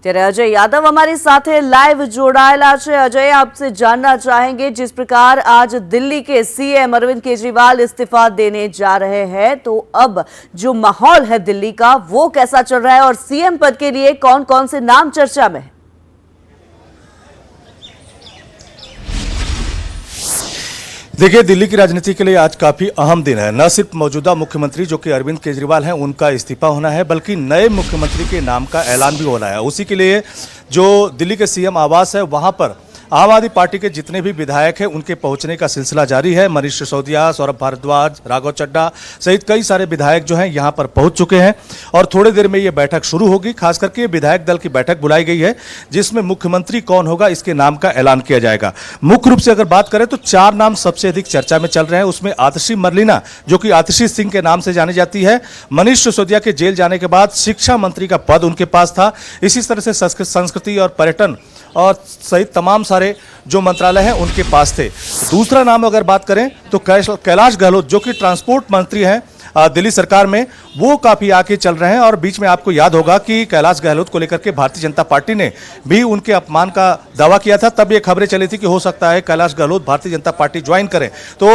ત્યારે અજય યાદવ અમારી સાથે લાઈવ જોડાયેલા છે। અજય, आपसे जानना चाहेंगे, जिस प्रकार आज दिल्ली के सीएम अरविंद केजरीवाल इस्तीफा देने जा रहे हैं, तो अब जो माहौल है दिल्ली का वो कैसा चल रहा है और सीएम पद के लिए कौन कौन से नाम चर्चा में है? देखिए, दिल्ली की राजनीति के लिए आज काफी अहम दिन है। न सिर्फ मौजूदा मुख्यमंत्री जो कि अरविंद केजरीवाल हैं उनका इस्तीफा होना है, बल्कि नए मुख्यमंत्री के नाम का ऐलान भी होना है। उसी के लिए जो दिल्ली के सीएम आवास है वहां पर आम आदमी पार्टी के जितने भी विधायक हैं उनके पहुंचने का सिलसिला जारी है। मनीष सिसोदिया, सौरभ भारद्वाज, राघव चड्ढा सहित कई सारे विधायक जो हैं यहां पर पहुंच चुके हैं और थोड़ी देर में ये बैठक शुरू होगी। खास करके विधायक दल की बैठक बुलाई गई है जिसमें मुख्यमंत्री कौन होगा इसके नाम का ऐलान किया जाएगा। मुख्य रूप से अगर बात करें तो 4 नाम सबसे अधिक चर्चा में चल रहे हैं। उसमें आतिशी मरलीना जो कि आतिशी सिंह के नाम से जानी जाती है। मनीष सिसोदिया के जेल जाने के बाद शिक्षा मंत्री का पद उनके पास था। इसी तरह से संस्कृति और पर्यटन और सहित तमाम सारे जो मंत्रालय हैं उनके पास थे। दूसरा नाम अगर बात करें तो कैलाश गहलोत जो कि ट्रांसपोर्ट मंत्री हैं दिल्ली सरकार में, वो काफी आगे चल रहे हैं। और बीच में आपको याद होगा कि कैलाश गहलोत को लेकर के भारतीय जनता पार्टी ने भी उनके अपमान का दावा किया था। तब ये खबरें चली थी कि हो सकता है कैलाश गहलोत भारतीय जनता पार्टी ज्वाइन करें। तो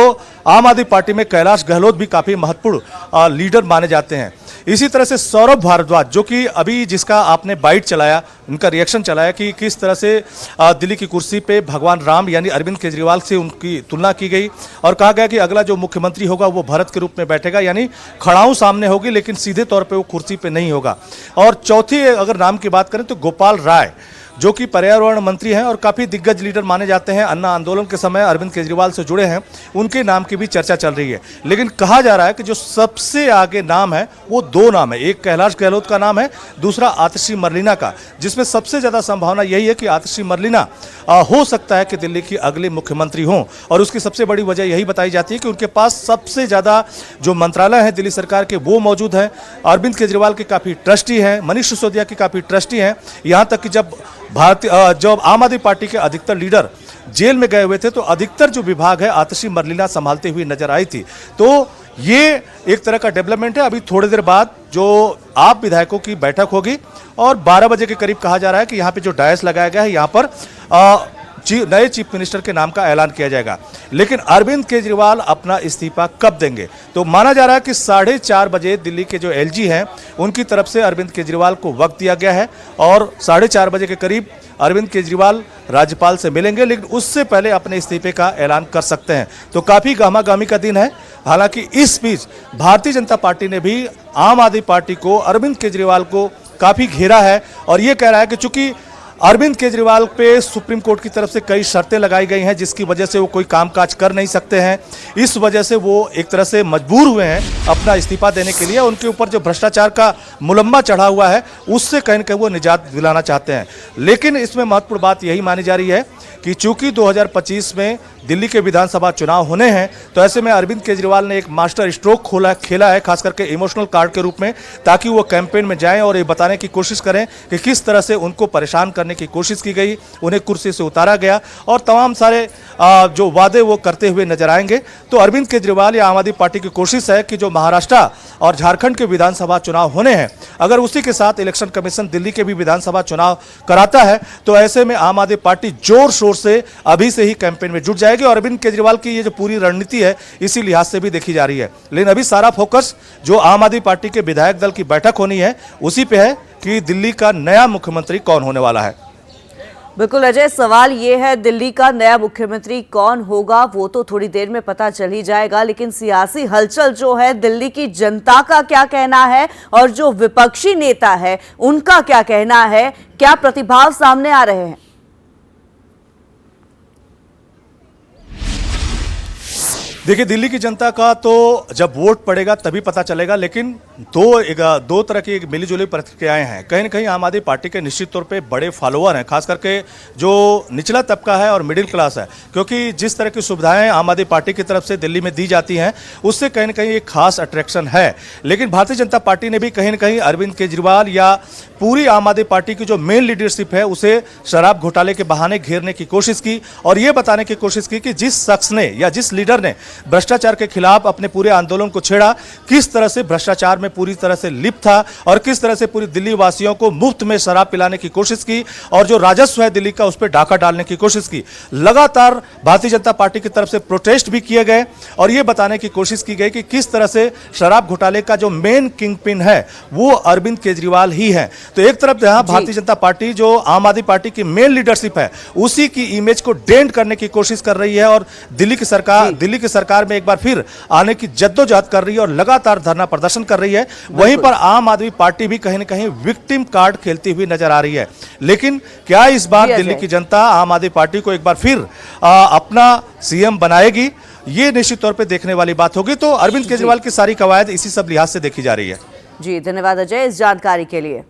आम आदमी पार्टी में कैलाश गहलोत भी काफी महत्वपूर्ण लीडर माने जाते हैं। इसी तरह से सौरभ भारद्वाज जो कि अभी जिसका आपने बाइट चलाया, उनका रिएक्शन चलाया कि किस तरह से दिल्ली की कुर्सी पे भगवान राम यानी अरविंद केजरीवाल से उनकी तुलना की गई और कहा गया कि अगला जो मुख्यमंत्री होगा वो भरत के रूप में बैठेगा, यानी खड़ाऊ सामने होगी लेकिन सीधे तौर पे वो कुर्सी पे नहीं होगा। और चौथी अगर नाम की बात करें तो गोपाल राय जो कि पर्यावरण मंत्री हैं और काफ़ी दिग्गज लीडर माने जाते हैं, अन्ना आंदोलन के समय अरविंद केजरीवाल से जुड़े हैं, उनके नाम की भी चर्चा चल रही है। लेकिन कहा जा रहा है कि जो सबसे आगे नाम है वो 2 नाम है। एक कैलाश गहलोत का नाम है, दूसरा आतिशी मरलीना का, जिसमें सबसे ज़्यादा संभावना यही है कि आतिशी मरलीना हो सकता है कि दिल्ली की अगली मुख्यमंत्री हों। और उसकी सबसे बड़ी वजह यही बताई जाती है कि उनके पास सबसे ज़्यादा जो मंत्रालय हैं दिल्ली सरकार के वो मौजूद हैं। अरविंद केजरीवाल के काफ़ी ट्रस्टी हैं, मनीष सिसोदिया के काफ़ी ट्रस्टी हैं। यहाँ तक कि जब आम आदमी पार्टी के अधिकतर लीडर जेल में गए हुए थे तो अधिकतर जो विभाग है आतिशी मरलीना संभालते हुए नजर आई थी। तो ये एक तरह का डेवलपमेंट है। अभी थोड़ी देर बाद जो आप विधायकों की बैठक होगी और 12 बजे के करीब कहा जा रहा है कि यहाँ पे जो डायस लगाया गया है यहाँ पर नए चीफ मिनिस्टर के नाम का ऐलान किया जाएगा। लेकिन अरविंद केजरीवाल अपना इस्तीफा कब देंगे? तो माना जा रहा है कि 4:30 बजे दिल्ली के जो एलजी हैं उनकी तरफ से अरविंद केजरीवाल को वक्त दिया गया है और 4:30 बजे के करीब अरविंद केजरीवाल राज्यपाल से मिलेंगे, लेकिन उससे पहले अपने इस्तीफे का ऐलान कर सकते हैं। तो काफ़ी गहमागहमी का दिन है। हालांकि इस बीच भारतीय जनता पार्टी ने भी आम आदमी पार्टी को, अरविंद केजरीवाल को काफ़ी घेरा है और ये कह रहा है कि चूंकि अरविंद केजरीवाल पे सुप्रीम कोर्ट की तरफ से कई शर्तें लगाई गई हैं जिसकी वजह से वो कोई कामकाज कर नहीं सकते हैं, इस वजह से वो एक तरह से मजबूर हुए हैं अपना इस्तीफा देने के लिए। उनके ऊपर जो भ्रष्टाचार का मुलम्मा चढ़ा हुआ है उससे कहीं न कहीं वो निजात दिलाना चाहते हैं। लेकिन इसमें महत्वपूर्ण बात यही मानी जा रही है कि चूंकि 2025 में दिल्ली के विधानसभा चुनाव होने हैं तो ऐसे में अरविंद केजरीवाल ने एक मास्टर स्ट्रोक खेला है, खास करके इमोशनल कार्ड के रूप में, ताकि वो कैंपेन में जाएं और ये बताने की कोशिश करें कि किस तरह से उनको परेशान करने की कोशिश की गई, उन्हें कुर्सी से उतारा गया और तमाम सारे जो वादे वो करते हुए नजर आएंगे। तो अरविंद केजरीवाल या आम आदमी पार्टी की कोशिश है कि जो महाराष्ट्र और झारखंड के विधानसभा चुनाव होने हैं, अगर उसी के साथ इलेक्शन कमीशन दिल्ली के भी विधानसभा चुनाव कराता है तो ऐसे में आम आदमी पार्टी जोर शोर से अभी से ही कैंपेन में जुट जाएगी। और अरविंद केजरीवाल की ये जो पूरी रणनीति है इसी लिहाज से भी देखी जा रही है। लेकिन अभी सारा फोकस जो आम आदमी पार्टी के विधायक दल की बैठक होनी है उसी पे है कि दिल्ली का नया मुख्यमंत्री कौन होने वाला है। बिल्कुल अजय, सवाल ये है दिल्ली का नया मुख्यमंत्री कौन होगा वो तो थोड़ी देर में पता चल ही जाएगा, लेकिन सियासी हलचल जो है, दिल्ली की जनता का क्या कहना है और जो विपक्षी नेता है उनका क्या कहना है, क्या प्रतिभाव सामने आ रहे हैं? देखिए, दिल्ली की जनता का तो जब वोट पड़ेगा तभी पता चलेगा, लेकिन दो तरह की मिलीजुली प्रतिक्रियाएं हैं। कहीं ना कहीं आम आदमी पार्टी के निश्चित तौर पे बड़े फॉलोअर हैं, खास करके जो निचला तबका है और मिडिल क्लास है, क्योंकि जिस तरह की सुविधाएं आम आदमी पार्टी की तरफ से दिल्ली में दी जाती हैं उससे कहीं ना कहीं एक खास अट्रैक्शन है। लेकिन भारतीय जनता पार्टी ने भी कहीं ना कहीं अरविंद केजरीवाल या पूरी आम आदमी पार्टी की जो मेन लीडरशिप है उसे शराब घोटाले के बहाने घेरने की कोशिश की और ये बताने की कोशिश की कि जिस शख्स ने या जिस लीडर ने भ्रष्टाचार के खिलाफ अपने पूरे आंदोलन को छेड़ा, किस तरह से भ्रष्टाचार में पूरी तरह से लिप्त था और किस तरह से पूरी दिल्ली वासियों को मुफ्त में शराब पिलाने की कोशिश की और जो राजस्व है दिल्ली का उस पर डाका डालने की कोशिश की। लगातार भारतीय जनता पार्टी की तरफ से प्रोटेस्ट भी किए गए और यह बताने की कोशिश की गई कि किस तरह से शराब घोटाले का जो मेन किंग पिन है वो अरविंद केजरीवाल ही है। तो एक तरफ जहां भारतीय जनता पार्टी जो आम आदमी पार्टी की मेन लीडरशिप है उसी की इमेज को डेंट करने की कोशिश कर रही है और दिल्ली की सरकार में एक बार फिर आने की जद्दोजहद कर रही है और लगातार धरना प्रदर्शन कर रही है। वहीं पर आम आदमी पार्टी भी कहीं ना कहीं विक्टिम कार्ड खेलती हुई नजर आ रही है। लेकिन क्या इस बार दिल्ली की जनता आम आदमी पार्टी को एक बार फिर अपना सीएम बनाएगी, ये निश्चित तौर पे देखने वाली बात होगी। तो अरविंद केजरीवाल की सारी कवायद इसी सब लिहाज से देखी जा रही है। जी धन्यवाद अजय इस जानकारी के लिए।